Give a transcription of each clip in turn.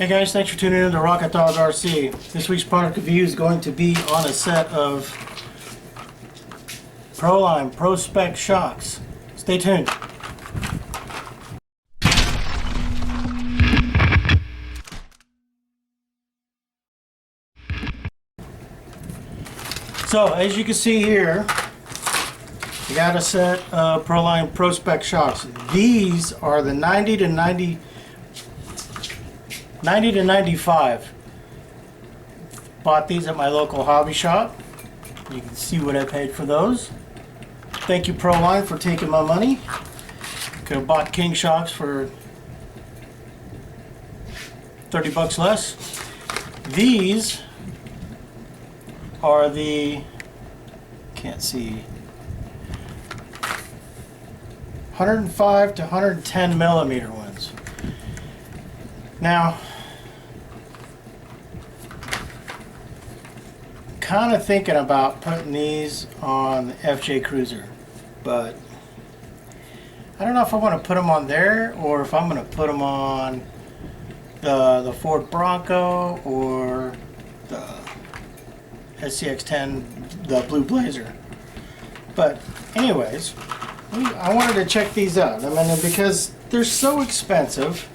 Hey guys, thanks for tuning in to RocketDogRc. This week's product review is going to be on a set of Proline Pro-Spec Shocks. Stay tuned. So, as you can see here, we got a set of Proline Pro-Spec Shocks. These are the 90 to 95. Bought these at my local hobby shop. You can see what I paid for those. Thank you, Proline, for taking my money. Could have bought King Shocks for 30 bucks less. These are the, can't see, 105 to 110 millimeter ones. Now, kind of thinking about putting these on the FJ Cruiser, but I don't know if I want to put them on there or if I'm going to put them on the Ford Bronco or the SCX-10, the Blue Blazer. But anyways, I wanted to check these out. I mean, because they're so expensive.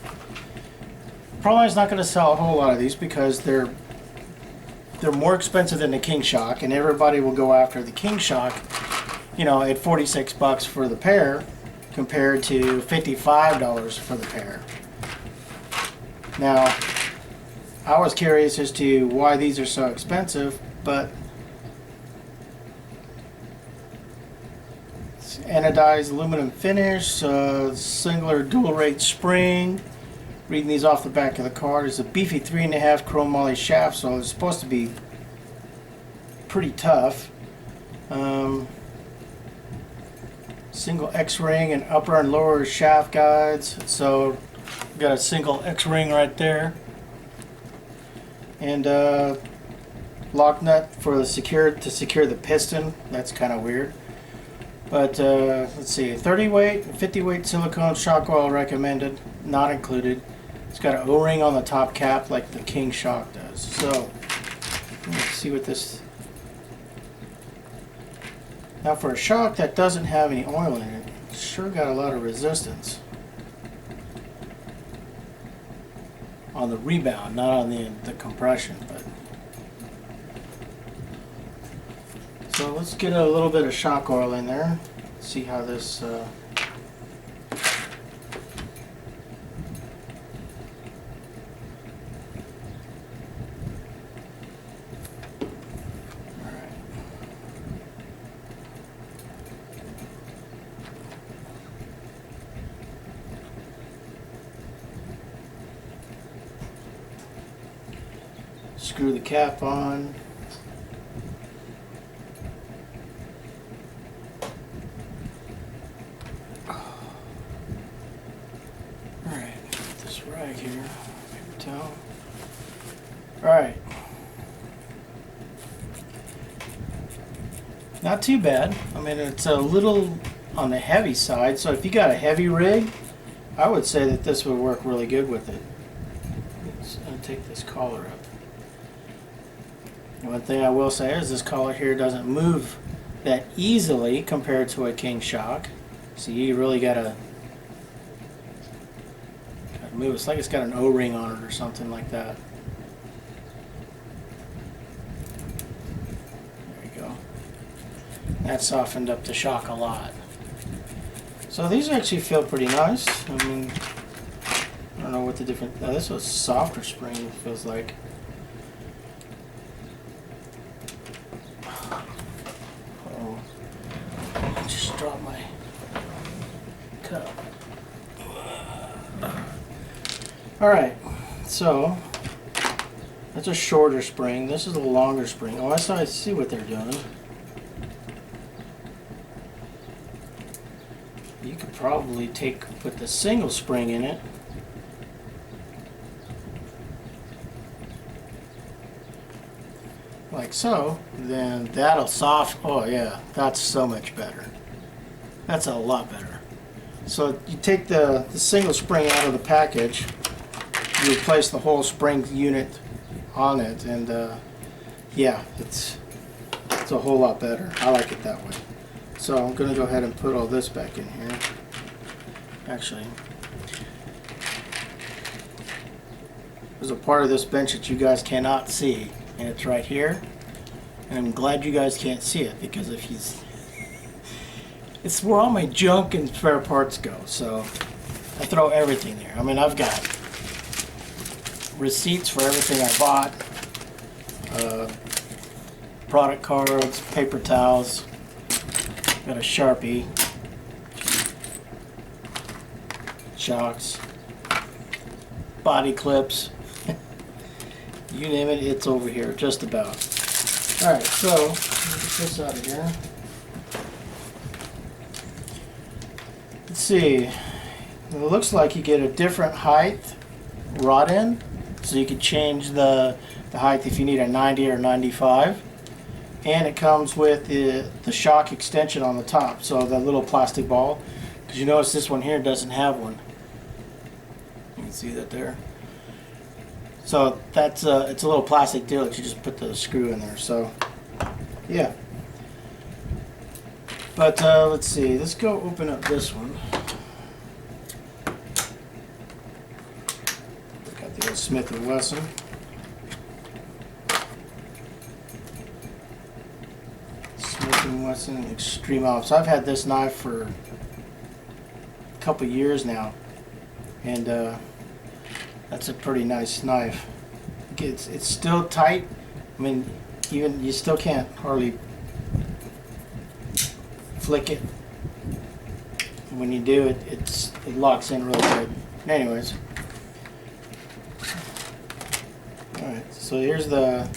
Proline's not going to sell a whole lot of these because they're more expensive than the King Shock, and everybody will go after the King Shock, you know, at 46 bucks for the pair compared to $55 for the pair. Now, I was curious as to why these are so expensive, but it's anodized aluminum finish, singular dual rate spring. Reading these off the back of the card, is a beefy 3.5 chrome moly shaft, so it's supposed to be pretty tough. Single X-ring and upper and lower shaft guides, so got a single X-ring right there, and lock nut for the to secure the piston. That's kind of weird, but let's see, 30 weight, 50 weight silicone shock oil recommended, not included. It's got an O-ring on the top cap like the King Shock does. So, let's see what this... Now for a shock that doesn't have any oil in it, it's sure got a lot of resistance. On the rebound, not on the compression. But so let's get a little bit of shock oil in there. See how this... Screw the cap on. Alright, put this rag here, paper towel. Alright. Not too bad. I mean, it's a little on the heavy side, so if you got a heavy rig, I would say that this would work really good with it. I'm going to take this collar up. One thing I will say is this collar here doesn't move that easily compared to a King Shock. So you really gotta move. It's like it's got an O-ring on it or something like that. There you go. That softened up the shock a lot. So these actually feel pretty nice. I mean, I don't know what the difference. Now this was softer spring, it feels like. Drop my cup. Alright, so that's a shorter spring. This is a longer spring. Oh, I see what they're doing. You could probably put the single spring in it. Like so, then that'll oh yeah, that's so much better. That's a lot better. So you take the single spring out of the package, you replace the whole spring unit on it, and yeah, it's a whole lot better. I like it that way. So I'm going to go ahead and put all this back in here. Actually, there's a part of this bench that you guys cannot see, and it's right here. And I'm glad you guys can't see it, because if you, it's where all my junk and spare parts go. So I throw everything there. I mean, I've got receipts for everything I bought, product cards, paper towels, got a Sharpie, shocks, body clips, you name it, it's over here, just about. Alright, so let me get this out of here. Let's see, it looks like you get a different height rod end, so you can change the height if you need a 90 or 95. And it comes with the shock extension on the top, so that little plastic ball, because you notice this one here doesn't have one. You can see that there. So that's it's a little plastic deal that you just put the screw in there. So yeah. But let's see. Let's go open up this one. Got the old Smith & Wesson. Smith & Wesson Extreme Ops. I've had this knife for a couple years now, and that's a pretty nice knife. It's still tight. I mean, even you still can't hardly flick it. When you do, it locks in really good. Anyways, all right. So here's the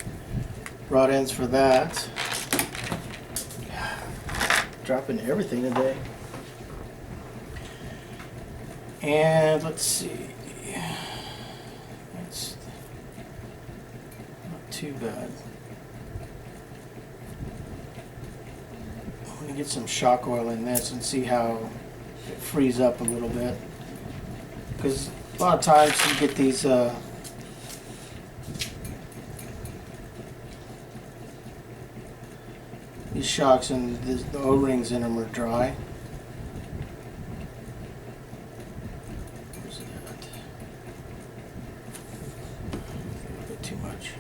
rod ends for that. Dropping everything today. And let's see. That's not too bad. I'm going to get some shock oil in this and see how it frees up a little bit. Because a lot of times you get these shocks and the O-rings in them are dry. Where's it at? A little bit too much.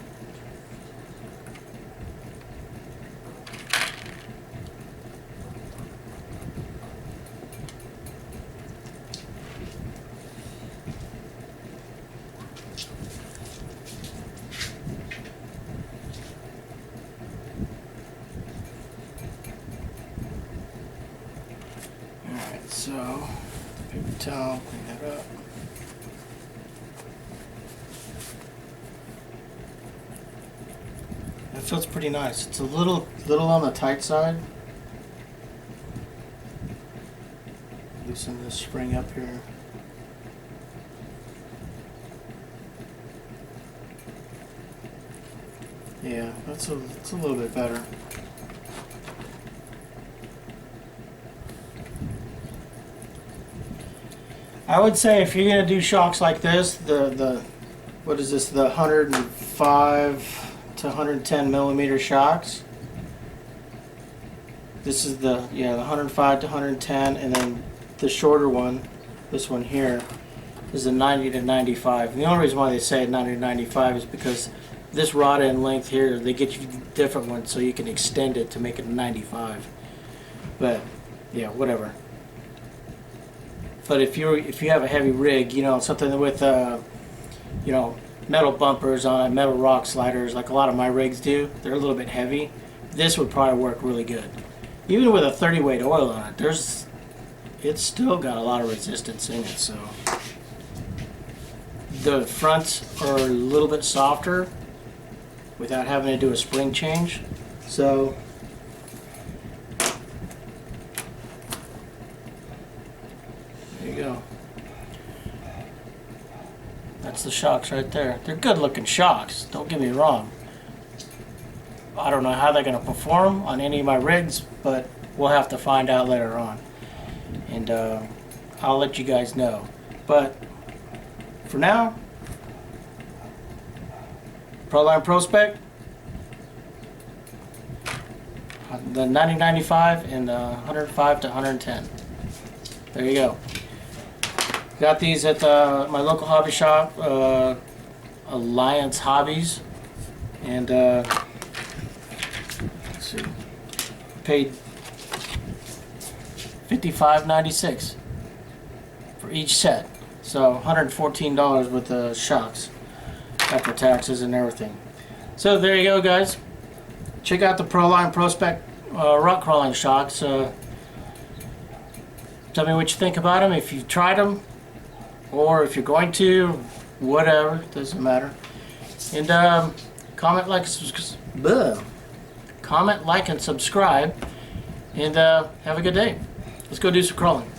So, paper towel, clean that up. That feels pretty nice. It's a little on the tight side. Loosen this spring up here. Yeah, it's a little bit better. I would say if you're going to do shocks like this, what is this, the 105 to 110 millimeter shocks. This is the 105 to 110, and then the shorter one, this one here, is the 90 to 95. And the only reason why they say 90 to 95 is because this rod end length here, they get you different ones so you can extend it to make it 95. But yeah, whatever. But if you have a heavy rig, you know, something with you know, metal bumpers on it, metal rock sliders, like a lot of my rigs do, they're a little bit heavy. This would probably work really good. Even with a 30 weight oil on it, it's still got a lot of resistance in it. So the fronts are a little bit softer without having to do a spring change. So there you go. That's the shocks right there. They're good looking shocks, don't get me wrong. I don't know how they're going to perform on any of my rigs, but we'll have to find out later on. And I'll let you guys know. But for now, Proline Pro-Spec, the 9095 and the 105 to 110. There you go. Got these at my local hobby shop, Alliance Hobbies, and let's see, paid $55.96 for each set, so $114 with the shocks after taxes and everything. So there you go, guys. Check out the Proline Pro-Spec rock crawling shocks. Tell me what you think about them, if you've tried them, or if you're going to, whatever, doesn't matter. And comment, like, and subscribe, and have a good day. Let's go do some crawling.